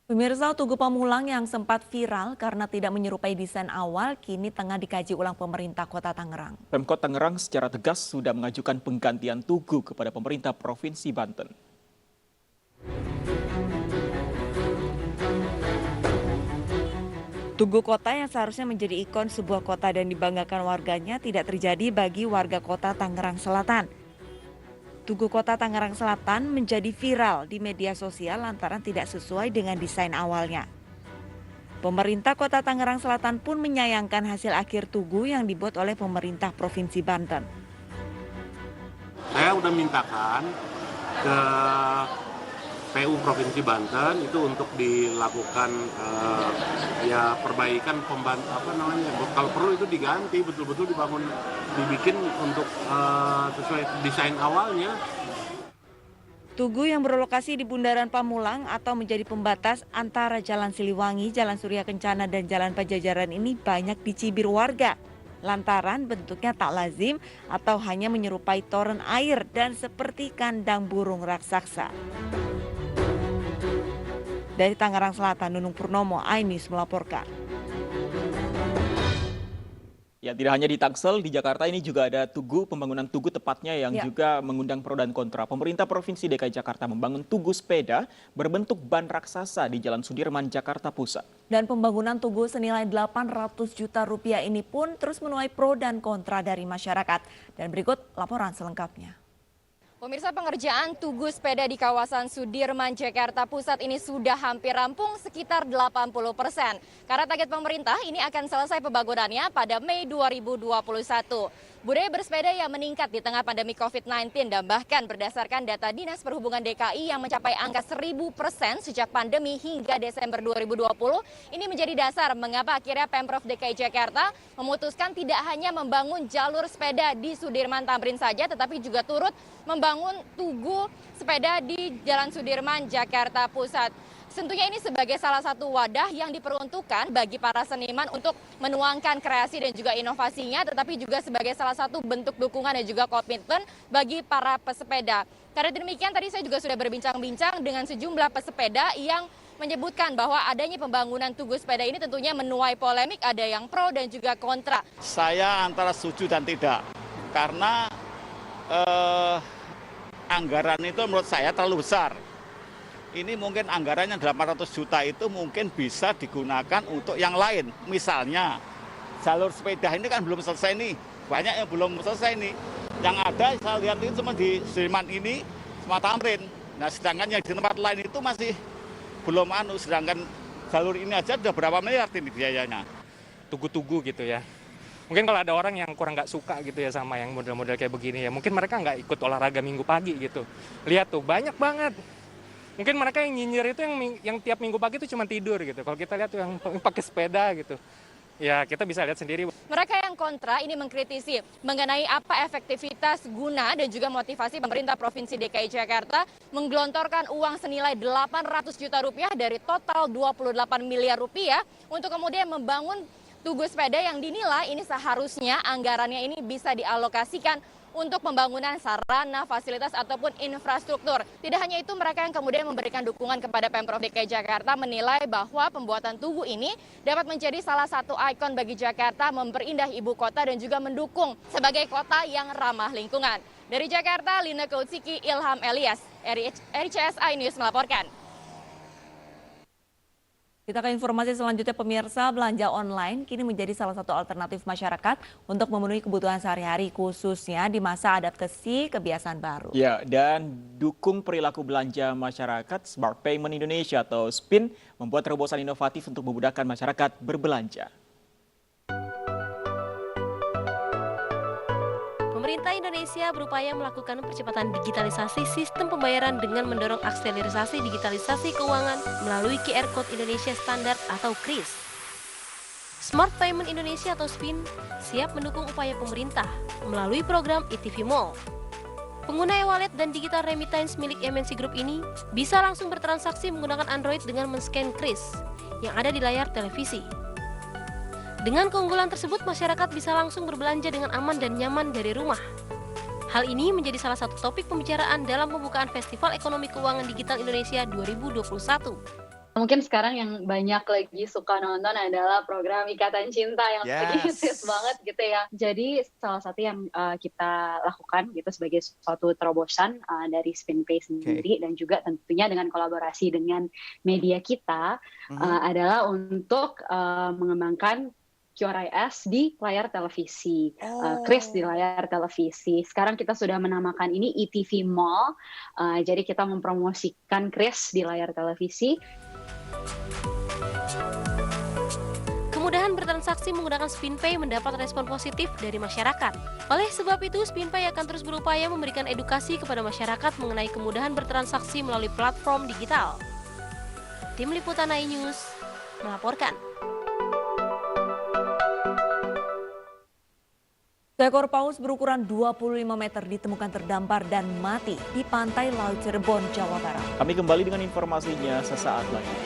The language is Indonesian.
Pemirsa, Tugu Pamulang yang sempat viral karena tidak menyerupai desain awal kini tengah dikaji ulang pemerintah Kota Tangerang. Pemkot Tangerang secara tegas sudah mengajukan penggantian tugu kepada pemerintah Provinsi Banten. Tugu kota yang seharusnya menjadi ikon sebuah kota dan dibanggakan warganya tidak terjadi bagi warga kota Tangerang Selatan. Tugu kota Tangerang Selatan menjadi viral di media sosial lantaran tidak sesuai dengan desain awalnya. Pemerintah Kota Tangerang Selatan pun menyayangkan hasil akhir tugu yang dibuat oleh pemerintah Provinsi Banten. Saya udah mintakan ke PU Provinsi Banten itu untuk dilakukan ya perbaikan kalau perlu itu diganti betul-betul dibikin untuk sesuai desain awalnya. Tugu yang berlokasi di Bundaran Pamulang atau menjadi pembatas antara Jalan Siliwangi, Jalan Surya Kencana, dan Jalan Pajajaran ini banyak dicibir warga. Lantaran bentuknya tak lazim atau hanya menyerupai toren air dan seperti kandang burung raksasa. Dari Tangerang Selatan, Nunung Purnomo, iNews melaporkan. Ya, tidak hanya di Tangsel, di Jakarta ini juga ada pembangunan tugu tepatnya yang juga mengundang pro dan kontra. Pemerintah Provinsi DKI Jakarta membangun tugu sepeda berbentuk ban raksasa di Jalan Sudirman, Jakarta Pusat. Dan pembangunan tugu senilai 800 juta rupiah ini pun terus menuai pro dan kontra dari masyarakat. Dan berikut laporan selengkapnya. Pemirsa, pengerjaan tugu sepeda di kawasan Sudirman, Jakarta Pusat ini sudah hampir rampung sekitar 80%. Karena target pemerintah ini akan selesai pembangunannya pada Mei 2021. Budaya bersepeda yang meningkat di tengah pandemi COVID-19 dan bahkan berdasarkan data Dinas Perhubungan DKI yang mencapai angka 1000% sejak pandemi hingga Desember 2020, ini menjadi dasar mengapa akhirnya Pemprov DKI Jakarta memutuskan tidak hanya membangun jalur sepeda di Sudirman Tamrin saja, tetapi juga turut membangun tugu sepeda di Jalan Sudirman, Jakarta Pusat. Tentunya ini sebagai salah satu wadah yang diperuntukkan bagi para seniman untuk menuangkan kreasi dan juga inovasinya, tetapi juga sebagai salah satu bentuk dukungan dan juga komitmen bagi para pesepeda. Karena demikian tadi saya juga sudah berbincang-bincang dengan sejumlah pesepeda yang menyebutkan bahwa adanya pembangunan tugu sepeda ini tentunya menuai polemik, ada yang pro dan juga kontra. Saya antara setuju dan tidak, karena anggaran itu menurut saya terlalu besar. Ini mungkin anggarannya 800 juta itu mungkin bisa digunakan untuk yang lain. Misalnya jalur sepeda ini kan belum selesai nih, banyak yang belum selesai nih. Yang ada saya lihat itu cuma di Sudirman ini, sama Tamrin. Nah sedangkan yang di tempat lain itu masih belum sedangkan jalur ini aja udah berapa miliar ini biayanya. Tugu-tugu gitu ya. Mungkin kalau ada orang yang kurang nggak suka gitu ya sama yang model-model kayak begini ya, mungkin mereka nggak ikut olahraga minggu pagi gitu. Lihat tuh banyak banget. Mungkin mereka yang nyinyir itu yang tiap minggu pagi itu cuma tidur gitu. Kalau kita lihat tuh yang pakai sepeda gitu, ya kita bisa lihat sendiri. Mereka yang kontra ini mengkritisi mengenai apa efektivitas guna dan juga motivasi pemerintah Provinsi DKI Jakarta menggelontorkan uang senilai 800 juta rupiah dari total 28 miliar rupiah untuk kemudian membangun tugu sepeda yang dinilai ini seharusnya anggarannya ini bisa dialokasikan untuk pembangunan sarana, fasilitas, ataupun infrastruktur. Tidak hanya itu, mereka yang kemudian memberikan dukungan kepada Pemprov DKI Jakarta menilai bahwa pembuatan tugu ini dapat menjadi salah satu ikon bagi Jakarta, memperindah ibu kota dan juga mendukung sebagai kota yang ramah lingkungan. Dari Jakarta, Lina Kautsiki, Ilham Elias, RCS iNews melaporkan. Kita ke informasi selanjutnya, pemirsa. Belanja online kini menjadi salah satu alternatif masyarakat untuk memenuhi kebutuhan sehari-hari khususnya di masa adaptasi kebiasaan baru. Ya, dan dukung perilaku belanja masyarakat, Smart Payment Indonesia atau SPIN membuat terobosan inovatif untuk memudahkan masyarakat berbelanja. Pemerintah Indonesia berupaya melakukan percepatan digitalisasi sistem pembayaran dengan mendorong akselerasi digitalisasi keuangan melalui QR Code Indonesia Standard atau KRIS. Smart Payment Indonesia atau SPIN siap mendukung upaya pemerintah melalui program e-TV Mall. Pengguna e-wallet dan digital remittance milik MNC Group ini bisa langsung bertransaksi menggunakan Android dengan men-scan KRIS yang ada di layar televisi. Dengan keunggulan tersebut, masyarakat bisa langsung berbelanja dengan aman dan nyaman dari rumah. Hal ini menjadi salah satu topik pembicaraan dalam pembukaan Festival Ekonomi Keuangan Digital Indonesia 2021. Mungkin sekarang yang banyak lagi suka nonton adalah program Ikatan Cinta yang lagi hits banget gitu ya. Jadi salah satu yang kita lakukan gitu sebagai suatu terobosan dari SpinPay sendiri dan juga tentunya dengan kolaborasi dengan media kita adalah untuk mengembangkan QRIS di layar televisi, Kris di layar televisi. Sekarang kita sudah menamakan ini ETV Mall, jadi kita mempromosikan Kris di layar televisi. Kemudahan bertransaksi menggunakan SpinPay mendapat respon positif dari masyarakat. Oleh sebab itu, SpinPay akan terus berupaya memberikan edukasi kepada masyarakat mengenai kemudahan bertransaksi melalui platform digital. Tim Liputan iNews melaporkan. Seekor paus berukuran 25 meter ditemukan terdampar dan mati di pantai Laut Cirebon, Jawa Barat. Kami kembali dengan informasinya sesaat lagi.